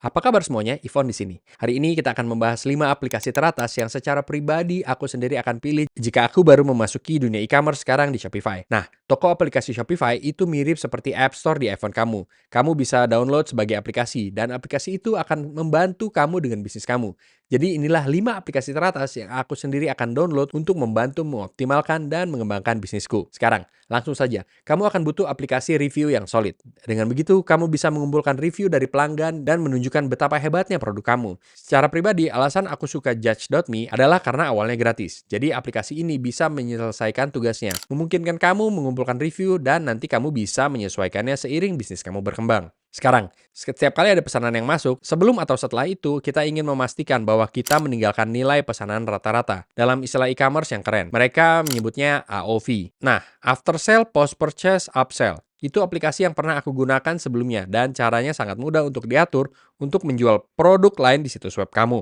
Apa kabar semuanya? Ivan di sini. Hari ini kita akan membahas 5 aplikasi teratas yang secara pribadi aku sendiri akan pilih jika aku baru memasuki dunia e-commerce sekarang di Shopify. Nah, toko aplikasi Shopify itu mirip seperti App Store di iPhone kamu. Kamu bisa download sebagai aplikasi dan aplikasi itu akan membantu kamu dengan bisnis kamu. Jadi inilah 5 aplikasi teratas yang aku sendiri akan download untuk membantu mengoptimalkan dan mengembangkan bisnisku. Sekarang, langsung saja, kamu akan butuh aplikasi review yang solid. Dengan begitu, kamu bisa mengumpulkan review dari pelanggan dan menunjukkan betapa hebatnya produk kamu. Secara pribadi, alasan aku suka Judge.me adalah karena awalnya gratis. Jadi aplikasi ini bisa menyelesaikan tugasnya, memungkinkan kamu mengumpulkan review dan nanti kamu bisa menyesuaikannya seiring bisnis kamu berkembang. Sekarang, setiap kali ada pesanan yang masuk, sebelum atau setelah itu, kita ingin memastikan bahwa kita meninggalkan nilai pesanan rata-rata. Dalam istilah e-commerce yang keren, mereka menyebutnya AOV. Nah, After Sale, Post Purchase, Upsell. Itu aplikasi yang pernah aku gunakan sebelumnya dan caranya sangat mudah untuk diatur untuk menjual produk lain di situs web kamu.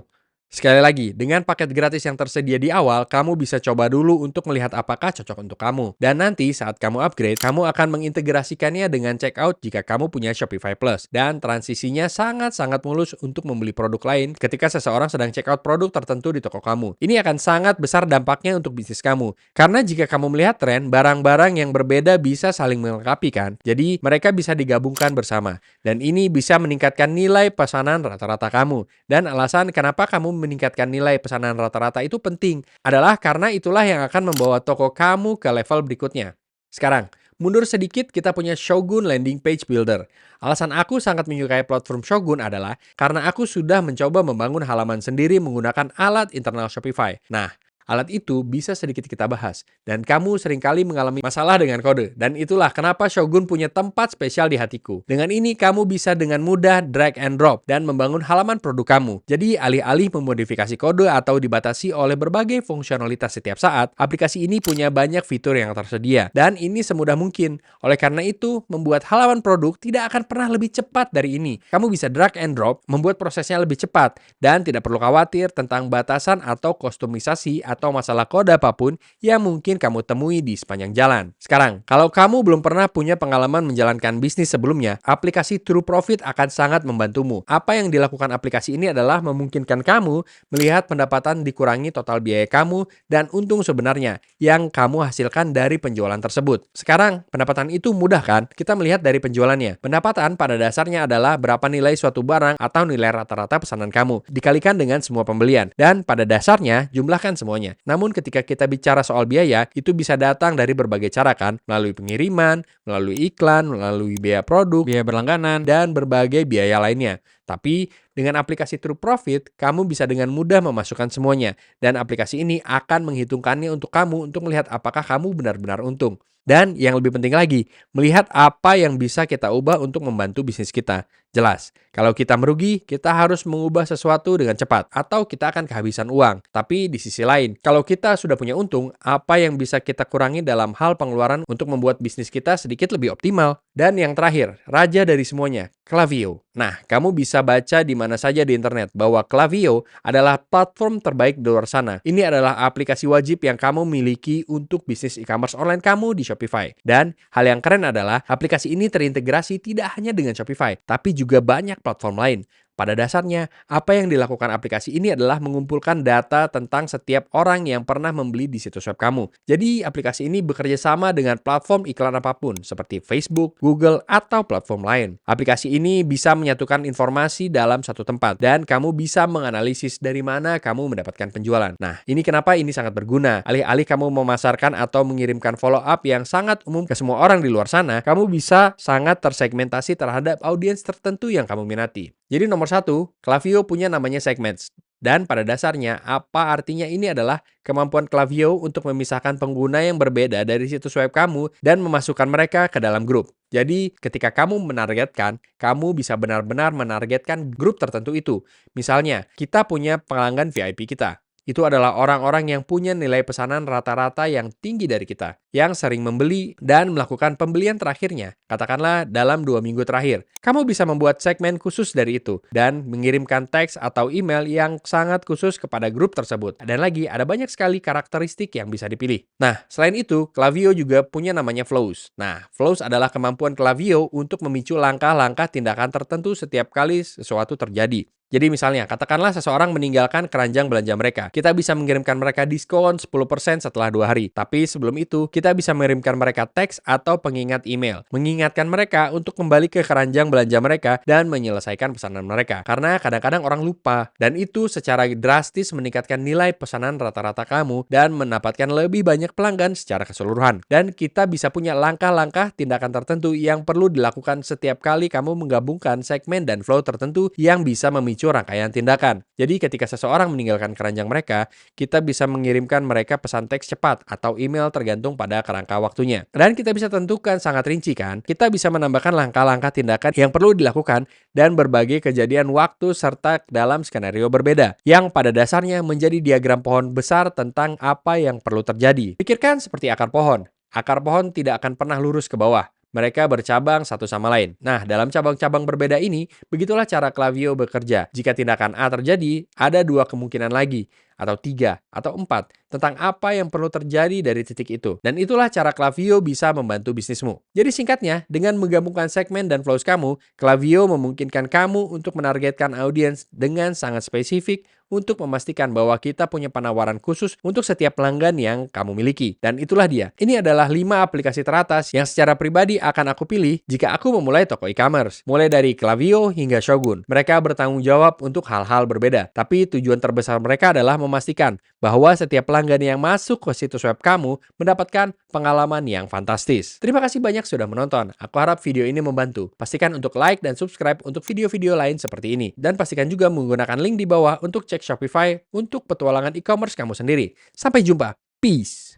Sekali lagi, dengan paket gratis yang tersedia di awal, kamu bisa coba dulu untuk melihat apakah cocok untuk kamu. Dan nanti saat kamu upgrade, kamu akan mengintegrasikannya dengan checkout jika kamu punya Shopify Plus. Dan transisinya sangat-sangat mulus untuk membeli produk lain ketika seseorang sedang checkout produk tertentu di toko kamu. Ini akan sangat besar dampaknya untuk bisnis kamu. Karena jika kamu melihat tren, barang-barang yang berbeda bisa saling melengkapi kan? Jadi mereka bisa digabungkan bersama. Dan ini bisa meningkatkan nilai pesanan rata-rata kamu. Dan alasan kenapa kamu meningkatkan nilai pesanan rata-rata itu penting adalah karena itulah yang akan membawa toko kamu ke level berikutnya. Sekarang, mundur sedikit kita punya Shogun Landing Page Builder. Alasan aku sangat menyukai platform Shogun adalah karena aku sudah mencoba membangun halaman sendiri menggunakan alat internal Shopify. Nah, alat itu bisa sedikit kita bahas, dan kamu seringkali mengalami masalah dengan kode, dan itulah kenapa Shogun punya tempat spesial di hatiku. Dengan ini, kamu bisa dengan mudah drag and drop dan membangun halaman produk kamu. Jadi, alih-alih memodifikasi kode atau dibatasi oleh berbagai fungsionalitas setiap saat, aplikasi ini punya banyak fitur yang tersedia, dan ini semudah mungkin. Oleh karena itu, membuat halaman produk tidak akan pernah lebih cepat dari ini. Kamu bisa drag and drop, membuat prosesnya lebih cepat, dan tidak perlu khawatir tentang batasan atau kustomisasi atau masalah kode apapun yang mungkin kamu temui di sepanjang jalan. Sekarang, kalau kamu belum pernah punya pengalaman menjalankan bisnis sebelumnya, aplikasi True Profit akan sangat membantumu. Apa yang dilakukan aplikasi ini adalah memungkinkan kamu melihat pendapatan dikurangi total biaya kamu dan untung sebenarnya yang kamu hasilkan dari penjualan tersebut. Sekarang, pendapatan itu mudah kan? Kita melihat dari penjualannya. Pendapatan pada dasarnya adalah berapa nilai suatu barang atau nilai rata-rata pesanan kamu, dikalikan dengan semua pembelian. Dan pada dasarnya, jumlahkan semuanya. Namun ketika kita bicara soal biaya, itu bisa datang dari berbagai cara kan, melalui pengiriman, melalui iklan, melalui biaya produk, biaya berlangganan, dan berbagai biaya lainnya. Tapi dengan aplikasi True Profit, kamu bisa dengan mudah memasukkan semuanya, dan aplikasi ini akan menghitungkannya untuk kamu untuk melihat apakah kamu benar-benar untung. Dan yang lebih penting lagi, melihat apa yang bisa kita ubah untuk membantu bisnis kita. Jelas, kalau kita merugi, kita harus mengubah sesuatu dengan cepat, atau kita akan kehabisan uang. Tapi di sisi lain, kalau kita sudah punya untung, apa yang bisa kita kurangi dalam hal pengeluaran untuk membuat bisnis kita sedikit lebih optimal? Dan yang terakhir, raja dari semuanya, Klaviyo. Nah, kamu bisa baca di mana saja di internet bahwa Klaviyo adalah platform terbaik di luar sana. Ini adalah aplikasi wajib yang kamu miliki untuk bisnis e-commerce online kamu di Shopify. Dan hal yang keren adalah aplikasi ini terintegrasi tidak hanya dengan Shopify, tapi juga banyak platform lain. Pada dasarnya, apa yang dilakukan aplikasi ini adalah mengumpulkan data tentang setiap orang yang pernah membeli di situs web kamu. Jadi, aplikasi ini bekerja sama dengan platform iklan apapun, seperti Facebook, Google, atau platform lain. Aplikasi ini bisa menyatukan informasi dalam satu tempat, dan kamu bisa menganalisis dari mana kamu mendapatkan penjualan. Nah, ini kenapa ini sangat berguna. Alih-alih kamu memasarkan atau mengirimkan follow-up yang sangat umum ke semua orang di luar sana, kamu bisa sangat tersegmentasi terhadap audiens tertentu yang kamu minati. Jadi nomor satu, Klaviyo punya namanya segments. Dan pada dasarnya, apa artinya ini adalah kemampuan Klaviyo untuk memisahkan pengguna yang berbeda dari situs web kamu dan memasukkan mereka ke dalam grup. Jadi, ketika kamu menargetkan, kamu bisa benar-benar menargetkan grup tertentu itu. Misalnya, kita punya pelanggan VIP kita. Itu adalah orang-orang yang punya nilai pesanan rata-rata yang tinggi dari kita, yang sering membeli dan melakukan pembelian terakhirnya, katakanlah dalam 2 minggu terakhir. Kamu bisa membuat segmen khusus dari itu dan mengirimkan teks atau email yang sangat khusus kepada grup tersebut. Dan lagi, ada banyak sekali karakteristik yang bisa dipilih. Nah, selain itu, Klaviyo juga punya namanya flows. Nah, flows adalah kemampuan Klaviyo untuk memicu langkah-langkah tindakan tertentu setiap kali sesuatu terjadi. Jadi misalnya, katakanlah seseorang meninggalkan keranjang belanja mereka. Kita bisa mengirimkan mereka diskon 10% setelah 2 hari. Tapi sebelum itu, kita bisa mengirimkan mereka teks atau pengingat email. Mengingatkan mereka untuk kembali ke keranjang belanja mereka dan menyelesaikan pesanan mereka. Karena kadang-kadang orang lupa. Dan itu secara drastis meningkatkan nilai pesanan rata-rata kamu dan mendapatkan lebih banyak pelanggan secara keseluruhan. Dan kita bisa punya langkah-langkah tindakan tertentu yang perlu dilakukan setiap kali kamu menggabungkan segmen dan flow tertentu yang bisa memicu rangkaian tindakan. Jadi ketika seseorang meninggalkan keranjang mereka, kita bisa mengirimkan mereka pesan teks cepat atau email tergantung pada kerangka waktunya. Dan kita bisa tentukan sangat rinci kan, kita bisa menambahkan langkah-langkah tindakan yang perlu dilakukan dan berbagai kejadian waktu serta dalam skenario berbeda, yang pada dasarnya menjadi diagram pohon besar tentang apa yang perlu terjadi. Pikirkan seperti akar pohon. Akar pohon tidak akan pernah lurus ke bawah. Mereka bercabang satu sama lain. Nah, dalam cabang-cabang berbeda ini, begitulah cara Klaviyo bekerja. Jika tindakan A terjadi, ada 2 kemungkinan lagi, atau 3, atau 4, tentang apa yang perlu terjadi dari titik itu. Dan itulah cara Klaviyo bisa membantu bisnismu. Jadi singkatnya, dengan menggabungkan segmen dan flows kamu, Klaviyo memungkinkan kamu untuk menargetkan audiens dengan sangat spesifik untuk memastikan bahwa kita punya penawaran khusus untuk setiap pelanggan yang kamu miliki. Dan itulah dia. Ini adalah 5 aplikasi teratas yang secara pribadi akan aku pilih jika aku memulai toko e-commerce. Mulai dari Klaviyo hingga Shogun. Mereka bertanggung jawab untuk hal-hal berbeda. Tapi tujuan terbesar mereka adalah memastikan bahwa setiap pelanggan yang masuk ke situs web kamu mendapatkan pengalaman yang fantastis. Terima kasih banyak sudah menonton. Aku harap video ini membantu. Pastikan untuk like dan subscribe untuk video-video lain seperti ini. Dan pastikan juga menggunakan link di bawah untuk cek Shopify untuk petualangan e-commerce kamu sendiri. Sampai jumpa. Peace.